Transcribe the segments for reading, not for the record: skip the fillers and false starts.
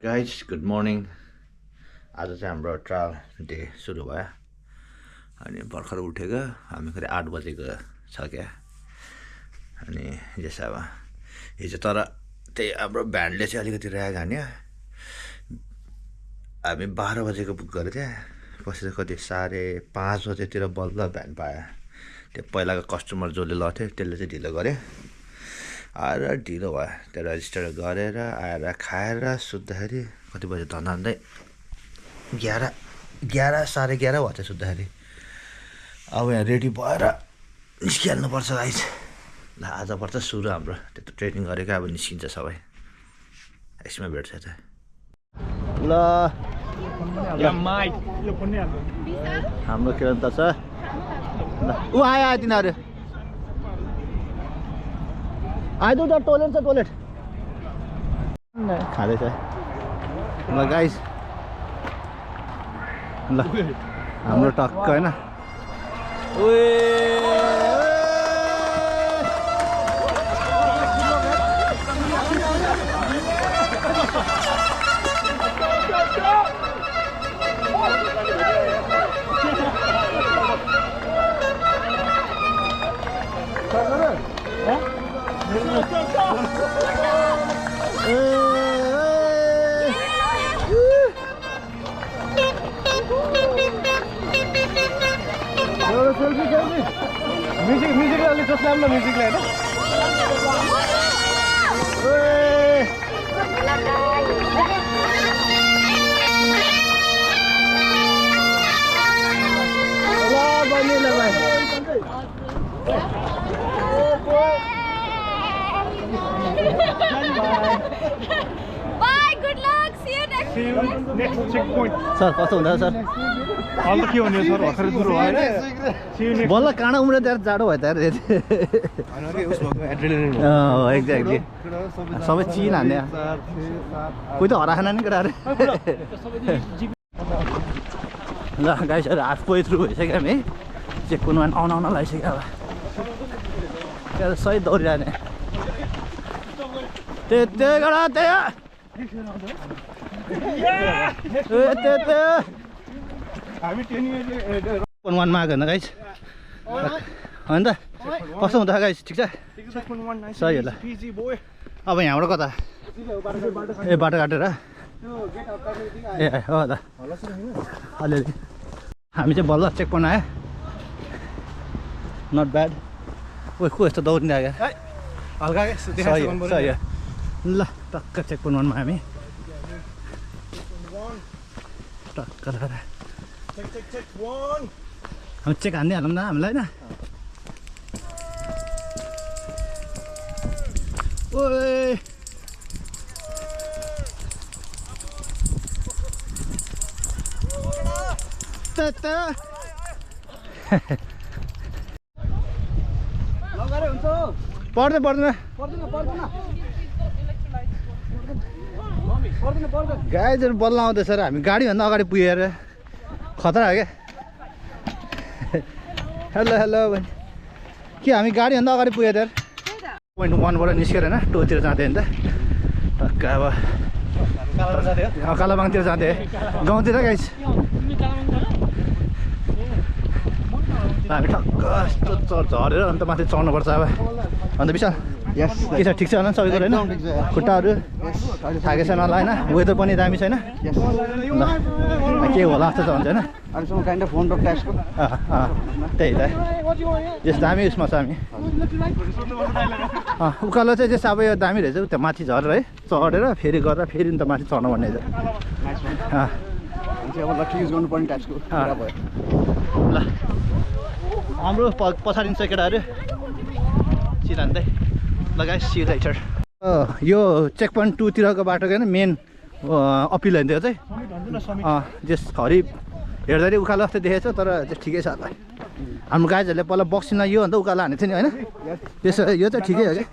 Guys good morning. आज चाहिँ हाम्रो ट्राभल डे सुरु भयो अनि भर्खर उठेको हामी फेरि 8 बजेको छ क्या। अनि जस अब हिजो तर त्यही हाम्रो भ्यानले चाहिँ अलिकति ऱ्याग हान्यो। हामी 12 बजेको बुक गरेको थियौँ, पछि कति 5:30 बजेतिर बल्ल भ्यान पायो। त्यो पहिलाको कस्टमर जसले लथ्यो त्यसले चाहिँ ढिलो गर्यो, आएर ढिलो भयो। त्यो रेजिस्टर गरेर आएर खाएर सुत्दाखेरि कति बजे धन्दै 11 साढे 11 भयो त सुत्दाखेरि। अब यहाँ रेडी भएर निस्किहाल्नुपर्छ गाइस। ल आजबाट सुरु हाम्रो त्यो ट्रेनिङ गरेको, अब निस्किन्छ सबै। यसमा भेट्छ त ल हाम्रो किरण त छ ल। ऊ आयो तिनीहरू आइदो त टोइलेट छ, टोइलेट खाँदैछ ल गाइस। ल हाम्रो टक्क होइन म्युजिक अलिक जसलाई पनि म्युजिकलाई सर कस्तो हुँदा सर? के हुने सर भर्खरै सुरु भयो। बल्ल काँडा उम्रे त्यहाँ जाडो भयो त एक्ज्याक्टली सबै चिन हान्ने। कोही त हराएन नि केटाहरू। ल गाइसहरू हाफ वे थ्रु भइसक्यो हामी। चेकपोइन्टमा आउन लागिसक्यो। अब त्यहाँ सही दौडिरहने वानमा आएको होइन गाइस? होइन त कस्तो हुँदा गाइस? ठिक छ सही होला। अब यहाँबाट कता? ए बाटो काटेर ए हो त अलिअलि। हामी चाहिँ बल्ल चेक पोइन्ट आयो। Not bad. ओ को यस्तो दौडिने आयो हल्का सही ल। टक्क चेक पोइन्ट वानमा हामी टक्क हामी चेक हान्ने हालौँ न हामीलाई होइन? ओए पर्दैन गाइजहरू बल्ल आउँदैछ र हामी गाडीभन्दा अगाडि पुगेर खतरा क्या। हेलो बहिनी के हामी गाडीभन्दा अगाडि पुगेँ त? पोइन्ट 1बाट निस्केर होइन टोतिर जाँदै नि त टक्क। अब कालाबाङतिर जाँदै गाउँतिर गाइस। हामी ठक्क यस्तो झरेर अन्त माथि चढ्नुपर्छ अब। अन्त विशाल के छ? ठिक छ होला सबैको होइन? खुट्टाहरू थाकेको छैन होला होइन? वेदर पनि दामी छैन ल? के होला जस्तो छ हुन्छ होइन? त्यही त यस दामी उसमा छ हामी। उकालो चाहिँ जस्तो अब यो दामी रहेछ। त्यो माथि झरेर है चढेर फेरि गरेर फेरि त माथि चढ्नु भन्ने ल। हाम्रो पछाडि छ केटाहरू चिलान्दै लगाए सी लाइटर। यो चेक पोइन्ट 2 तिरको बाटो होइन मेन अपिल होइन त्यो चाहिँ। जस हरि हेर्दाखेरि उकालो जस्तो देखेको छ तर ठिकै छ होला। हाम्रो गाइजहरूले पहिला बक्सिङमा यो अन्त उकालो हानेको थियो नि होइन? त्यसो यो चाहिँ ठिकै हो क्या,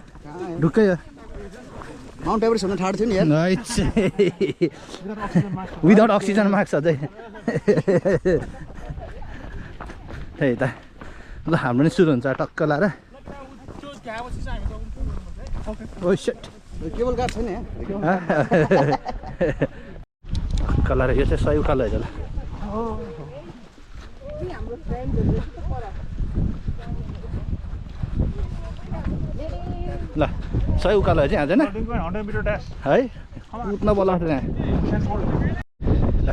ढुक्कै हो। माउन्ट एभरेस्ट हुन ठाडो थियो नि यार। विदाउट अक्सिजन मार्क्स अझै त्यही त ल। हाम्रो नि सुरु हुन्छ टक्क लाएर। ओ शिट केबल कार छैन यहाँ कलर यो चाहिँ सही उकालो है ल सही उकालो है चाहिँ यहाँ छैन 100 मिटर ड्यास है उठ्न बोला यहाँ ल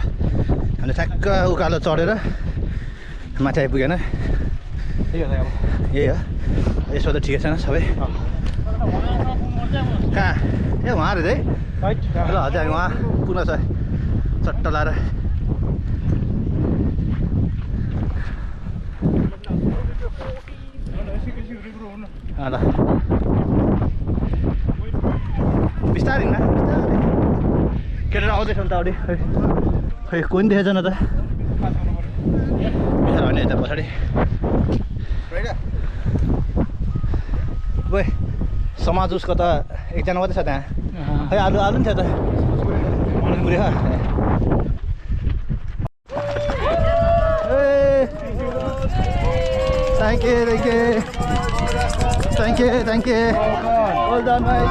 हामीले ठ्याक्क उकालो चढेर माथि आइपुगेन यही हो यसो त ठिकै छैन सबै कहाँ ए उहाँ अरे है ल हजुर हामी उहाँ पुग्न छ चट्ट लाएर ल बिस्तारै हिँड्न बिस्तारै केटाहरू आउँदैछ नि त अगाडि खै कोही पनि देखेको छैन त बिस्तारै भने यता पछाडि ओए समाज उसको त एकजना मात्रै छ त्यहाँ खै आलु आलु नि थियो त बुढी thank you thank you thank you thank you well done भाइ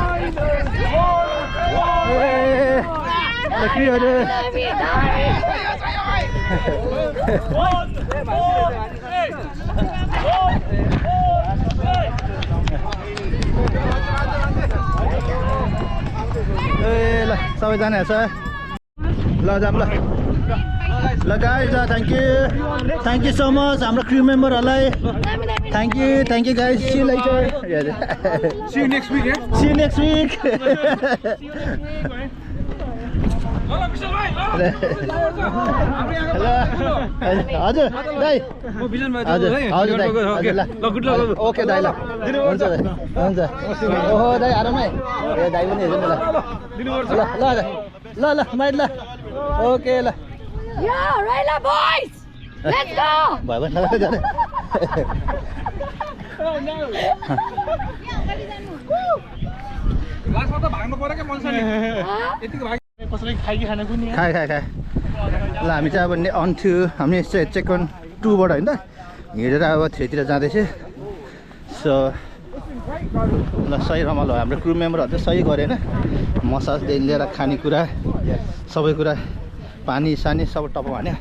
ल सबैजना हेर्छ ल जाम ल गाइज ल थ्याङ्क यू सो मच हाम्रो क्रू मेम्बरहरूलाई thank you guys see you later See you next week, eh? See you next week ल हजुर दाइ हजुर हजुर दाइ ओके दाइ ल हुन्छ दाइ हुन्छ ओहो दाइ आरामै ए दाइ पनि हेर्नु ल ल ल ल ल माइट ल ओके ल Yeah, Raila boys! Let's go! भयो भने जाने लास्टमा त भाग्नु पर्यो क्या मन्छेले यतिको भाग कसैले खाइ खाने कुनी खाए ल हामी चाहिँ अब अन टु हामी चेक अन 2 बाट होइन हिँडेर अब 3 तिर जाँदैछ सो ल सही रमाइलो हाम्रो क्रू मेम्बरहरू चाहिँ सही गरे होइन मसाजदेखि लिएर खानेकुरा सबै कुरा पानी सानी सब टप हान्यो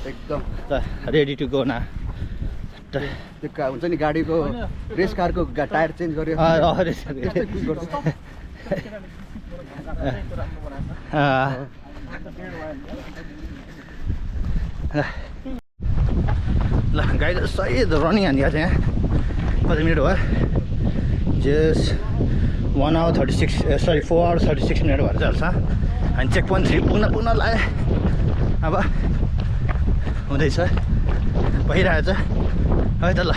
एकदम त रेडी टु गो ना त्यो हुन्छ नि गाडीको रेस कारको टायर चेन्ज गर्यो ल गाडी सही रनिङ हानिएको छ यहाँ कति मिनट भयो just 1 hour 36 sorry 4 hours 36 minute भएर जान्छ अनि चेक पोइन्ट 3 पुग्न लाग्यो अब हुँदैछ भइरहेछ है त ल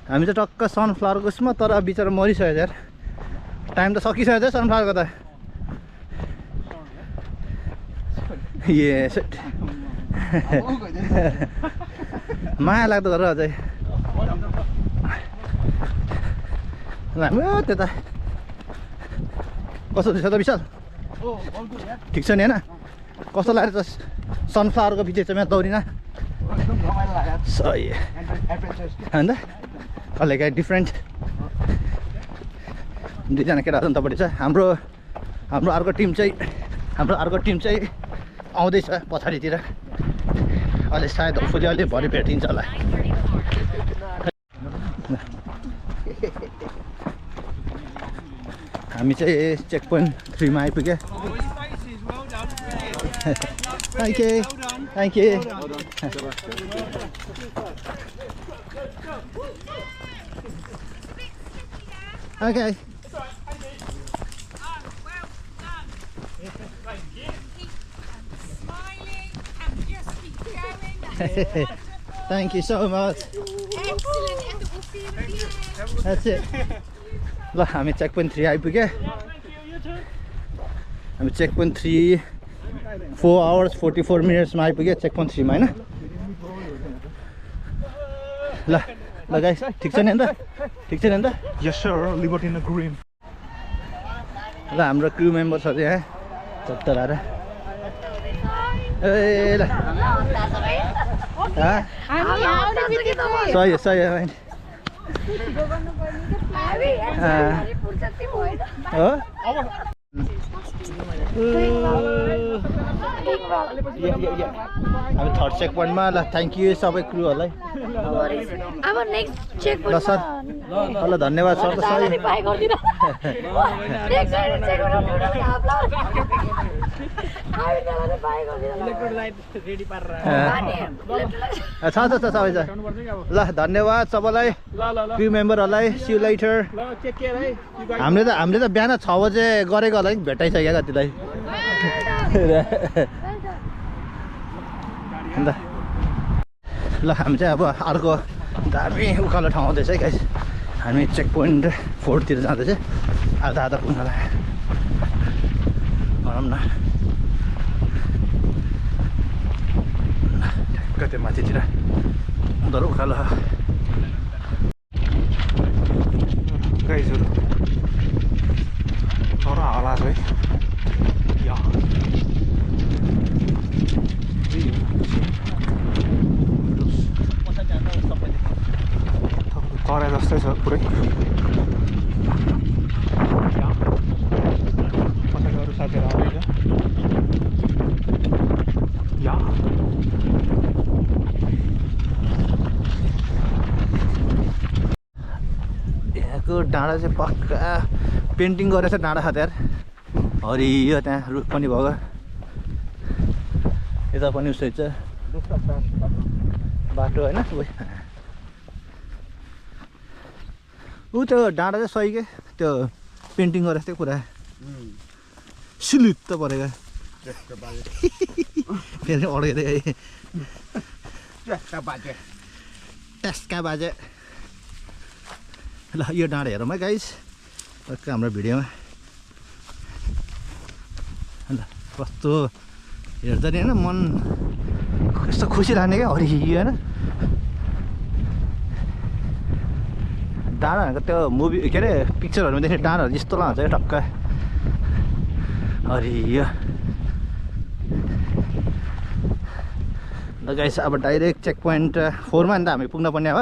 हामी त टक्क सनफ्लावरको उसमा तर बिचरा मरिसक्यो यार टाइम त सकिसक्यो छ सनफ्लावरको त ए माया लाग्दो गरेर अझै ल हामी त्यता कस्तो छ त विशाल ठिक छ नि होइन कस्तो लाग्यो त सनफ्लावरको बिचमा दौडिन सही अन्त कहिले काहीँ डिफ्रेन्ट दुईजना केटाहरू तपाईँले छ हाम्रो अर्को टिम चाहिँ आउँदैछ पछाडितिर अहिले सायद फुली अहिले भरे भेटिन्छ होला हामी चाहिँ चेक पोइन्ट 3 मा आइपुग्यो thank you Okay. Smiling and just keep going. Thank you so much. Excellent, and we'll see you at the end. That's it. ल हामी चेक पोइन्ट 3 आइपुग्यो हामी चेक पोइन्ट 3 4 hours 44 minutes मा आइपुग्यो चेक पोइन्ट 3 मा हैन ल गाइस ठिक छ नि अन्त ठिक छ नि अन्त Yes sir, Liberty in the green. ल हाम्रो क्रू मेम्बर्सहरु यहाँ चट्ट लाएर ए ल सही हामी यसरी फुर्सदै भएन हो हामी थर्ड चेक पोइन्टमा ल थ्याङ्क यू सबै क्रुहरूलाई अब नेक्स्ट चेक ल सर ल धन्यवाद सर त सही बाइ गर्दिन नेक्स्ट चेक गर्न हाप्ला हामी त्यसलाई बाइ गर्दिन छ सबै छ ल धन्यवाद सबैलाई क्रू मेम्बरहरूलाई सी यु लेटर हामीले त बिहान 6 बजे गरेको होला भेटाइसक्यो कतिलाई अन्त ल हामी चाहिँ अब अर्को दामी उकालो ठाउँ आउँदैछ है गाइस हामी चेक पोइन्ट 4 तिर जाँदैछ आधा आधा पुग्नलाई भनौँ न कतै माथितिर उनीहरू उकालो गाइसहरू तर होला है तराई जस्तै छ पुरै पछाडि अरू साथीहरू आउँदैछ यहाँको डाँडा चाहिँ पक्का पेन्टिङ गरेछ डाँडा खाँदा यार हरियो त्यहाँ रुख पनि भयो यता पनि उसै छ बाटो होइन ऊ त्यो डाँडा चाहिँ सही के त्यो पेन्टिङ गरेछ त्यो कुरा सिलित्त परेको फेरि अड्केर ट्यास्का बाजे ल यो डाँडा हेरौँ है गाइस हाम्रो भिडियोमा ल कस्तो हेर्दा नि होइन मन कस्तो खुसी लाग्ने क्या हरियो होइन डाँडाहरूको त्यो मुभी के अरे पिक्चरहरूमा देख्ने डाँडाहरू जस्तो लाग्छ क्या टक्क हरियो ल गाइस अब डाइरेक्ट चेक पोइन्ट 4 मा नि त हामी पुग्न पर्ने अब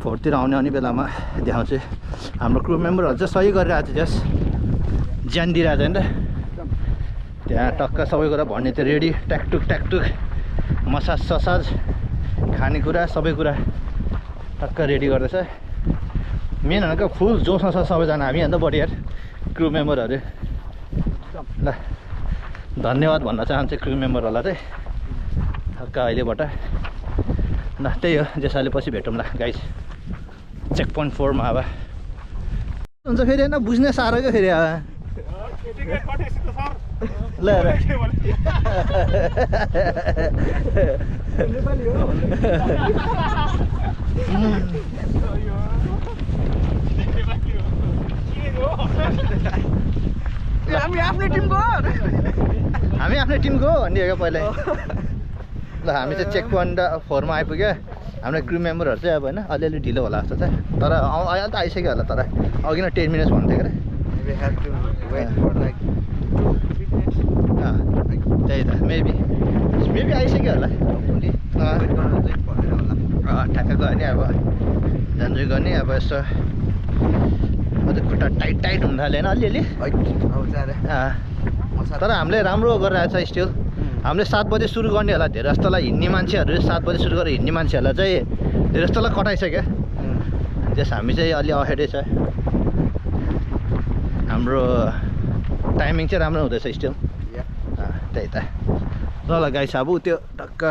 4 तिर आउने बेलामा देखाउँछु हाम्रो क्रू मेम्बरहरू चाहिँ सही गरिरहेको छ जस ज्यान दिइरहेको छ नि त त्यहाँ टक्क सबै कुरा भन्ने त्यो रेडी ट्याकटुक मसाज ससाज खानेकुरा सबै कुरा टक्क रेडी गर्दैछ मेन भनेको फुल जोसमा छ सबैजना हामी अन्त बढी यार क्रू मेम्बरहरू ल धन्यवाद भन्न चाहन्छु क्रू मेम्बरहरूलाई चाहिँ टक्क अहिलेबाट ल त्यही हो जसले पछि भेटौँ ल गाइस चेक पोइन्ट 4 मा अब हुन्छ फेरि होइन बुझ्ने साह्रो क्या फेरि अब ल हामी आफ्नै टिमको भन्ने हो क्या पहिल्यै ल हामी चाहिँ चेक पोइन्ट 4 मा आइपुग्यो हाम्रो क्रू मेम्बरहरू चाहिँ अब होइन अलिअलि ढिलो होला जस्तो चाहिँ तर अहिले त आइसक्यो होला तर अघि न 10 मिनट्स भन्थ्यो क्या त्यही त मेबी आइसक्यो होला ठ्याक्क गयो नि अब जान्जु गर्ने अब यसो अझ खुट्टा टाइट हुन थाल्यो होइन अलिअलि तर हामीले राम्रो गरिरहेको छ स्टिल हामीले 7 बजे सुरु गर्ने होला धेरै जस्तोलाई हिँड्ने मान्छेहरू 7 बजे सुरु गरेर हिँड्ने मान्छेहरूलाई चाहिँ धेरै जस्तोलाई कटाइसक्यो जस हामी चाहिँ अलि अहेडै छ हाम्रो टाइमिङ चाहिँ राम्रो हुँदैछ स्टिल त्यही त ल गाइस अब त्यो टक्क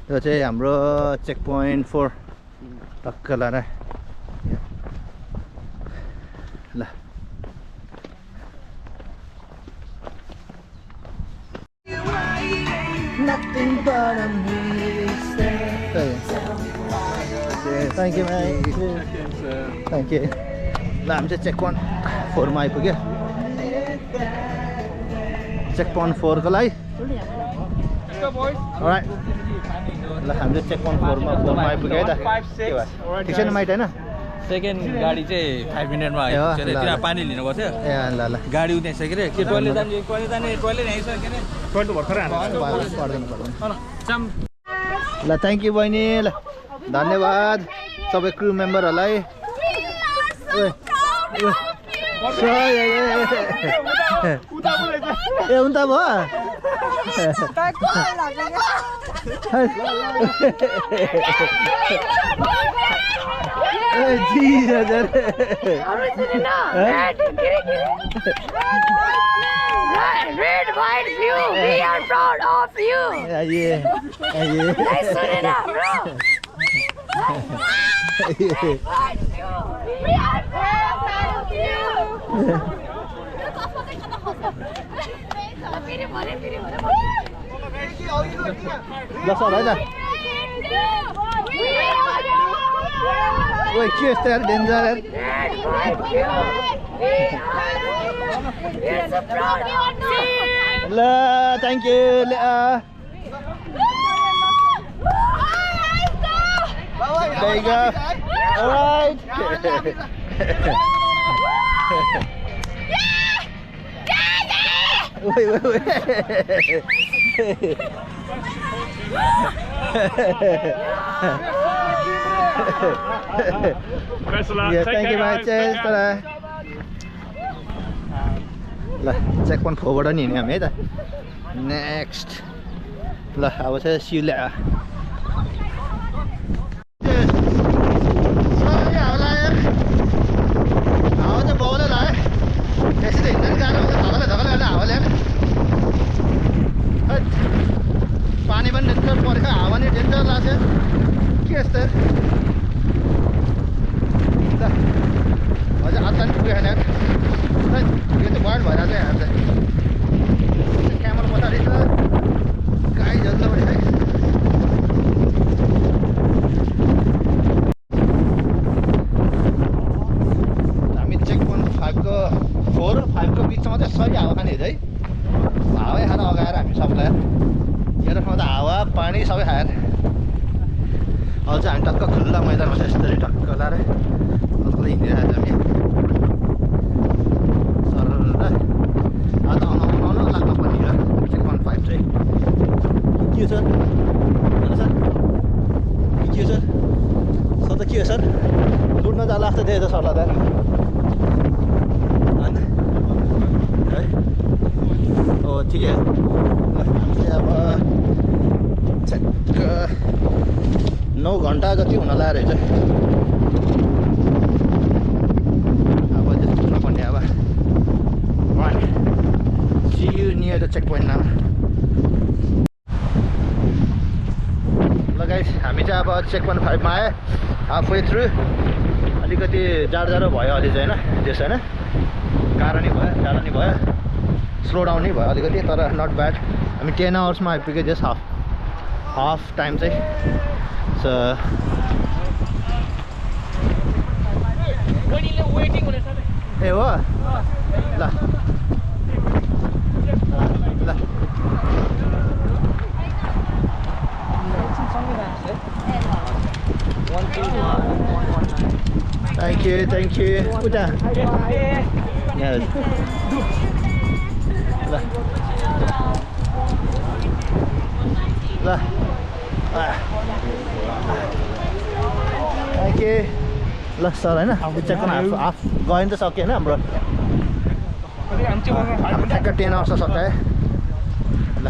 त्यो चाहिँ हाम्रो चेक पोइन्ट 4 टक्क लाएर ल Nothing but a mistake. Thank you, man. Thank you. ल हामी चाहिँ चेक पोइन्ट 4 मा आइपुग्यो चेक पोइन्ट 4 को लागि alright ल हामी चाहिँ चेक पोइन्ट 4 मा आइपुग्यो है त ठिक छैन माइट होइन सेकेन्ड गाडी चाहिँ 5 मिनेटमा आयो त्यहाँ पानी लिनु गएको थियो ए ल ल गाडी उताइसक्यो रे के टोइलेट जाने टोइलेट आइसक्यो रे टोइलेट भर्खरै पर्दैन ल थ्याङ्क यू बहिनी ल धन्यवाद सबै क्रू मेम्बरहरूलाई ए उता भयो Red, white view. We are proud of you. Nice Sunina, bro. White view. We are proud of you. ल सर है त ओइ के यस्तो यार डेन्जर यार ल thank you There you go. All right. Wait. Yeah, thank you very much. ल चेक पोइन्ट 4 बाट नि हिँड्यौँ हामी है त नेक्स्ट ल अब चाहिँ सिउल्या पानी पनि डेन्जर परेको हावा नि डेन्जर लाग्छ के यस्तो ल अझै आता नि पुगेन यार यो त वार्ड भइरहेको छ यहाँ चाहिँ क्यामेरा पछाडि छ गाई जल्द पनि है हामी चेक पोइन्ट 4 र 5 को बिचमा चाहिँ सही हावा खाने है हावै खान अगाएर हामी सबलाई हेर्नुमा त हावा पानी सबै खाएर अब चाहिँ हामी टक्क खुल्ला मैदानमा चाहिँ यस्तरी टक्क लाएर अलगै हिँडिरहेको छ हामी सर अन्त आउनु लाग्नु पर्ने हो चेक पोइन्ट 5 चाहिँ के हो सर सर के हो सर त के हो सर लुट्न जाला जस्तो देखेछ सरलाई त अन्त है हो ठिकै हो अब ठ्याक्क 9 घन्टा जति हुन लाग्यो रहेछ अब चाहिँ पुग्नुपर्ने अब see you near the checkpoint now ल गाइस हामी चाहिँ अब चेक पोइन्ट 5 मा आयो हाफ वे थ्रु अलिकति जाडो भयो अलि चाहिँ होइन त्यस होइन गाह्रो नि भयो जाडो नि भयो स्लो डाउन नै भयो अलिकति तर नट ब्याड हामी 10 आवर्समा आइपुग्यो जस्ट हाफ टाइम चाहिँ सो ए हो ल Thank you. उता Yes. ल Thank you. ल सर होइन चेक गर्न हाफ गयो नि त सक्यो होइन हाम्रो ठ्याक्क 10 आवर्स सकायो ल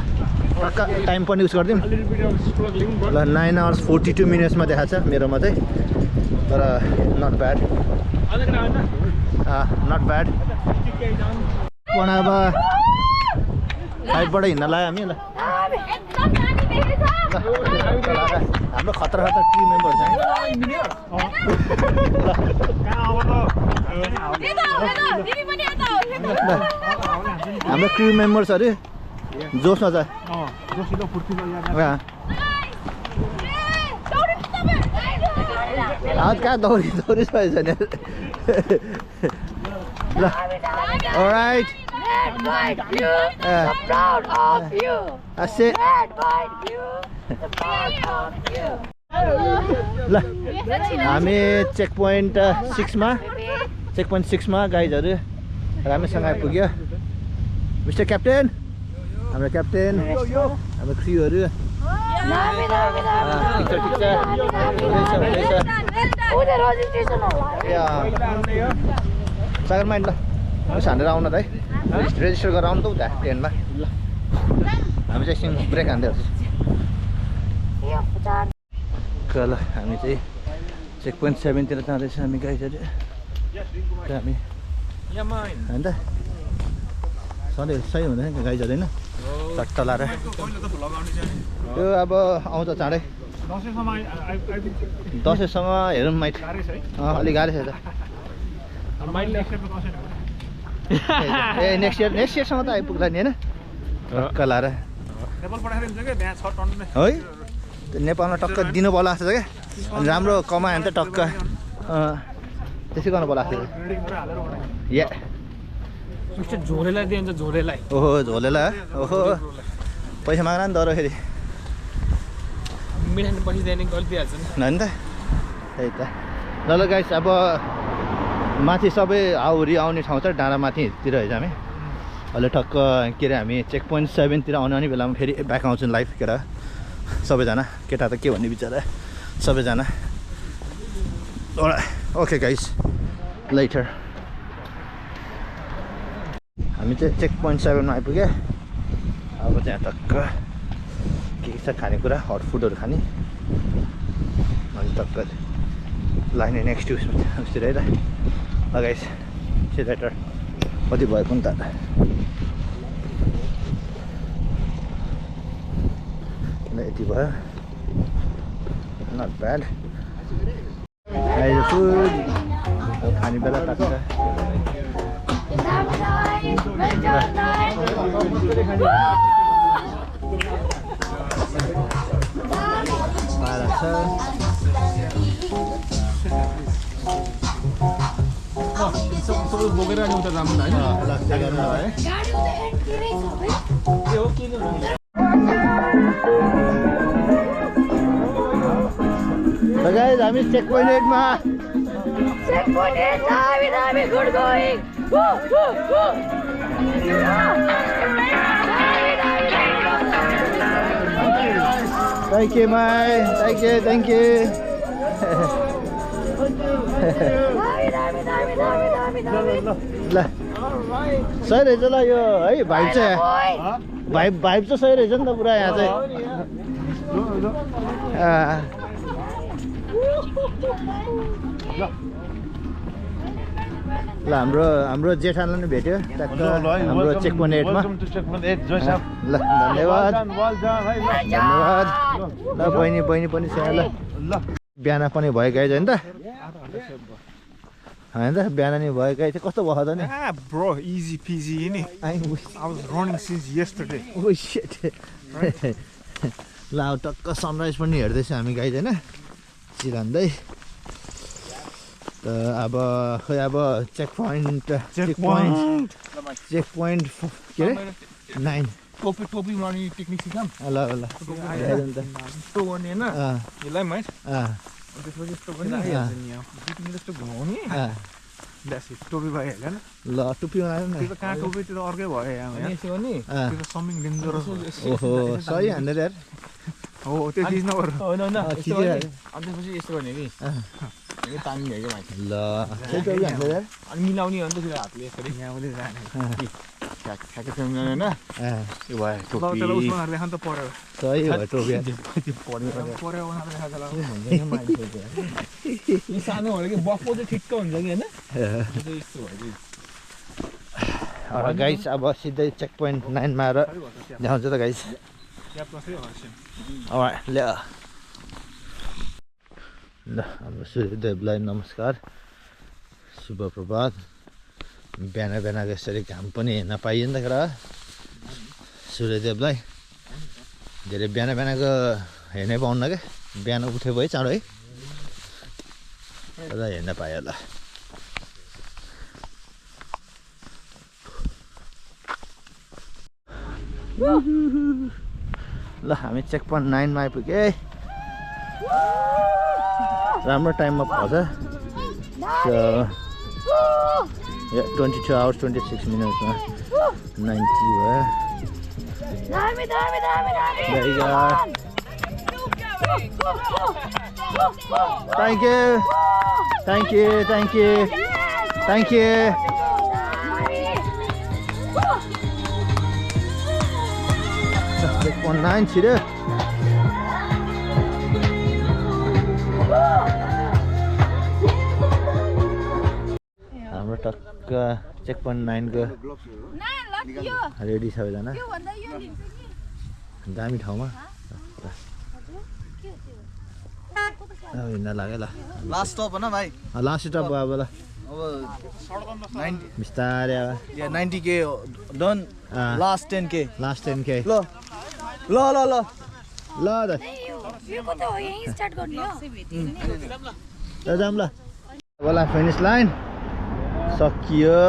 टक्क टाइम पनि युज गरिदिउँ ल 9 आवर्स 42 मिनट्समा देखाएको छ मेरोमा चाहिँ तर नट ब्याड नट ब्याड पण अब 5 बाट हिँड्न लाग्यो हामी ल हाम्रो खतरा टिम मेम्बर छ हाम्रो क्रू मेम्बर्सहरू जोसमा छ आज कहाँ दौडी भएछ नि ल alright Red, white, blue, so proud of you. That's it. Red, white, blue, so proud of you. ल हामी चेक पोइन्ट 6 मा गाइजहरु राम्रोसँग आइपुग्यो मिस्टर क्याप्टेन हाम्रो क्याप्टेन हाम्रो क्रूहरु उता रजिस्ट्रेसन होला सागर माइन्ड ल उसो हानेर आउन त है रेजिस्टर गरेर आउनु त उता ट्रेनमा ल हामी चाहिँ एकछिन ब्रेक हान्दै हेर्छु ल हामी चाहिँ चेक पोइन्ट 7 तिर जाँदैछ हामी गाइजहरू हामी होइन त सधैँ सही हुँदैन गाइजहरू होइन चट्ट लाएर त्यो अब आउँछ चाँडै दसैँसँग हेरौँ माइट अलिक गाह्रो छ त ए नेक्स्ट इयरसम्म त आइपुग्ला नि होइन टक्क लाएर है त्यो नेपालमा टक्क दिनु पर्ला जस्तो छ क्या अनि राम्रो कमायो भने त टक्क त्यसै गर्नु पर्ला जस्तो या झोलेलाई दिन्छ झोलेलाई ओहो झोलेलाई ओहो पैसा माग्ला नि तर फेरि मिठाई पछि दिने गल्ती हाल्छ नि होइन त त्यही त ल ल गाइस अब माथि सबै हाउरी आउने ठाउँ छ डाँडा माथितिर है हामी अहिले टक्क के अरे हामी चेक पोइन्ट 7 तिर आउने बेलामा फेरि ब्याक आउँछौँ लाइभ केटा सबैजना केटा त के भन्ने बिचरा सबैजना ओके गाइस लेटर हामी चाहिँ चेक पोइन्ट 7 मा आइपुग्यो अब त्यहाँ टक्क के छ खानेकुरा हट फुडहरू खाने अनि टक्क लाग्ने नेक्स्ट उसतिर है त गाइस लेटर कति भयो पनि त यति भयो नट ब्याड फुड खाने बेला टक्क पारा छ सबै बोकेर अनि उता जानु होइन गाइस हामी चेक पोइन्ट 8 मा good going thank you my thank you ल सही रहेछ ल यो है भाइब चाहिँ भाइब चाहिँ सही रहेछ नि त पुरा यहाँ चाहिँ ल हाम्रो जेठालाई नि भेट्यो हाम्रो चेक पोइन्ट 8 मा ल धन्यवाद धन्यवाद ल बहिनी पनि छ ल बिहान पनि भयो गाई होइन त होइन त बिहान नि भयो गाई चाहिँ कस्तो भयो त नि bro easy peasy नि I was running since yesterday oh shit ल टक्क सनराइज पनि हेर्दैछ हामी गाई होइन चिरान्दै अब खोइ अब चेक पोइन्ट के अरे 9 टोपी मार्ने टेक्निक सिकाम ल ल यस्तो गर्ने होइन यसलाई मैट त्यसपछि यस्तो पनि जस्तो घुमाउने टोपी भइहाल्यो नि ल टोपी बनायो नि त्यो कहाँ टोपी त्यो अर्कै भयो यहाँ यसो गर्ने त्यो समिङ डेन्जरस ओहो सही हान्दै यार हो त्यो चिज नगर होइन अनि त्यसपछि यस्तो गर्ने कि तान्ने हो कि माथि ल त्यही टोपी हान्दै यार अनि मिलाउने हो नि त फेरि हातले यसरी यहाँ मात्रै जाने ठ्याक्कै त्यो मिलाउने होइन त्यो भयो टोपी उसमा देखाउनु त पर्यो सही भयो टोपी पर्यो उनीहरू देखाएको यी सानो भयो कि बफो चाहिँ ठिक्क हुन्छ कि होइन यस्तो भयो कि गाइस अब सिधै चेक पोइन्ट 9 मा आएर देखाउँछ त गाइस ल हाम्रो सूर्यदेवलाई नमस्कार शुभ प्रभात बिहान यसरी घाम पनि हेर्न पाइयो नि त केटा सूर्यदेवलाई धेरै बिहानको हेर्नै पाउन्न क्या बिहान उठे भयो चाँडो है र हेर्न पायो ल ल हामी चेक पोइन्ट 9 मा आइपुग्यो राम्रो टाइममा भन्छ 22 hours 26 minutes मा 90 भयो Thank you. Thank you. Thank you. Thank you. Checkpoint 9 छिटो. हाम्रो टक्क चेकपोइन्ट 9 को रेडी सबैजना. दामी ठाउँमा हिँड्न लाग्यो ल. लास्ट स्टप हो ना भाइ लास्ट स्टप भयो अब ल. अब 90 बिस्तारै अब. या 90k done last 10k last 10k. ल ल ल ल ल त यो कता हो यही स्टार्ट गर्ने हो ल जाम ल. होला फिनिस लाइन सकियो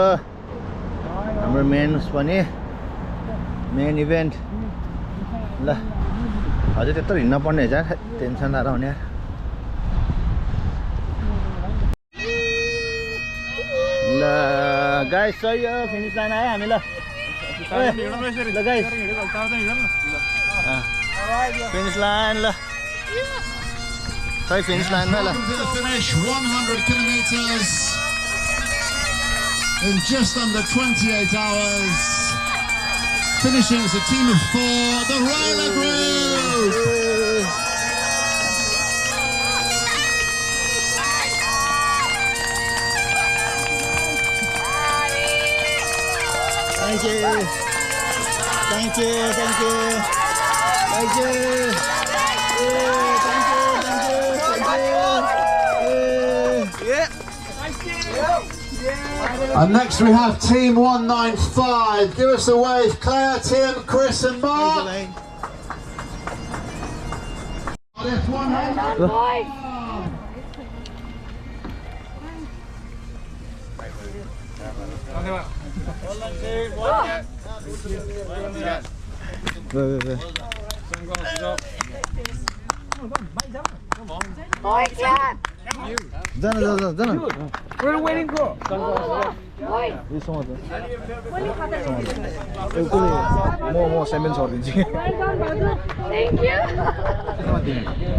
हाम्रो मेन पनि मेन इभेन्ट. ल अझै त्यत्रो हिँड्न पर्ने छ टेन्सन नर हुने. ल गाइस सही हो फिनिस लाइन आयो हामी. ल ल गाइस फिनिस लाइन. ल सही फिनिस लाइनमा ल. Finish 100 kilometers in just under 28 hours. Finishing as a team of 4, the Roller Group. Thank you. Thank you. Thank you. Thank you. And next we have Team 195. Give us a wave, Claire, Tim, Chris and Mark. Boy, clap! जान We're waiting for Boy! यो समाज म स्याम्पेन छोडिदिन्छु कि Thank you!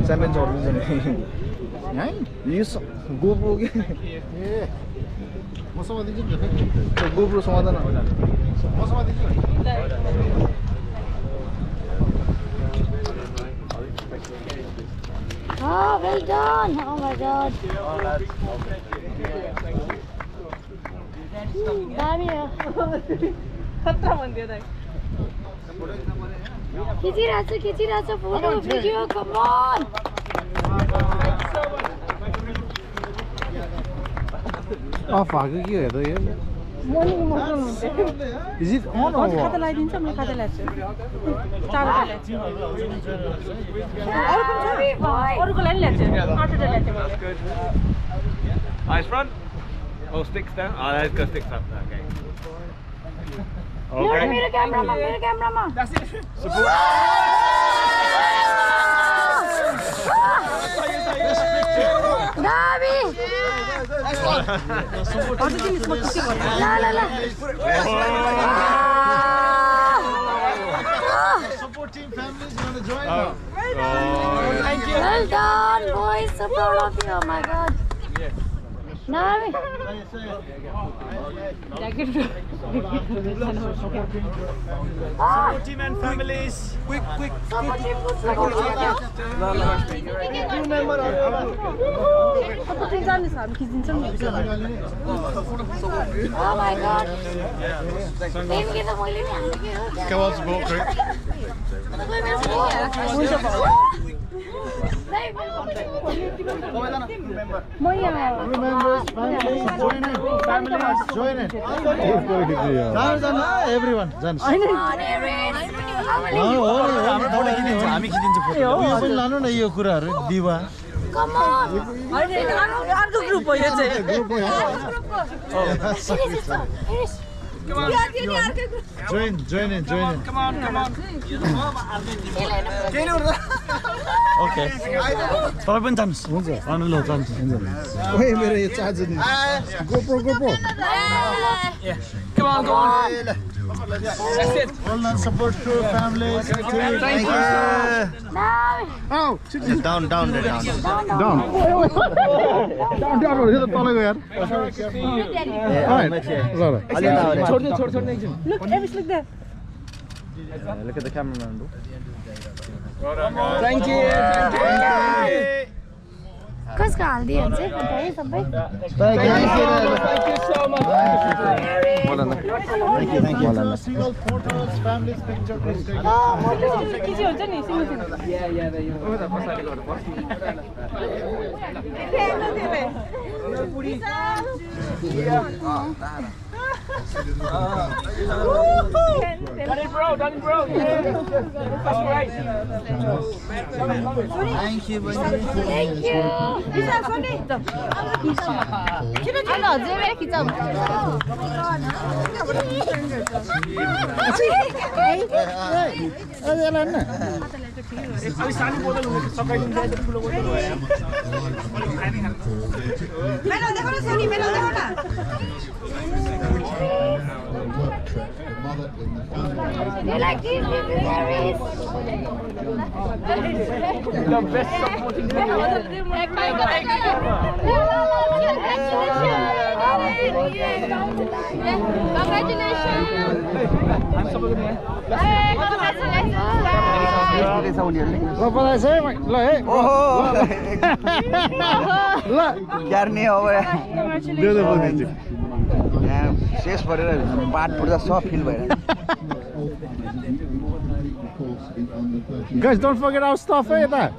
स्याम्पेन छोडिदिन्छु नि यो GoPro के म समादिन्छु नि गोप्रो समाधान म समादिन्छु नि. Oh, well done! Oh my god! दामी हो खिचिरहेको छु फोटो भिडियो कम अन अफ भएको के हो त यो. Is it on or what? अरूको लागि ल्याएको छु 8 वटा ल्याएको छु Eyes front. Oh, sticks down. Oh, let's go sticks up. Okay. मैले मेरो क्यामेरामा दामी Support team families, you want to join? Well done, boys. So proud of you. Oh my god. Nami. Support team and families. Quick. Support team good support. Oh my god. Name के त मैले नि हालेको हो. Come on, support crew. Remembers, families, join it. Families, join it. Everyone, जानुहोस्. हामी खिचिदिन्छु photo उयो पनि लानु न यो कुराहरू दिवा. Come on. अर्को ग्रुप हो यो चाहिँ. ग्रुप हो. Join in. Come on. Okay. तपाईँ पनि जानुहोस्. हुन्छ. अनि ल जानुहोस्. ओए मेरो यो चार्जर नि. GoPro. Come Well done, support crew, families. Thank you. Oh, Down. down. Down, यो त तलै गयो यार. Look, Avis, look there. Look at the cameraman, bro. कसको हालिदियो भने चाहिँ फोटो है सबै Single photos, families picture. Easy हुन्छ नि Thank you. You like these berries? The best supporting शेष परेर पाट पुर्दा सब फिल भएर Guys, don't forget our stuff, hey, that.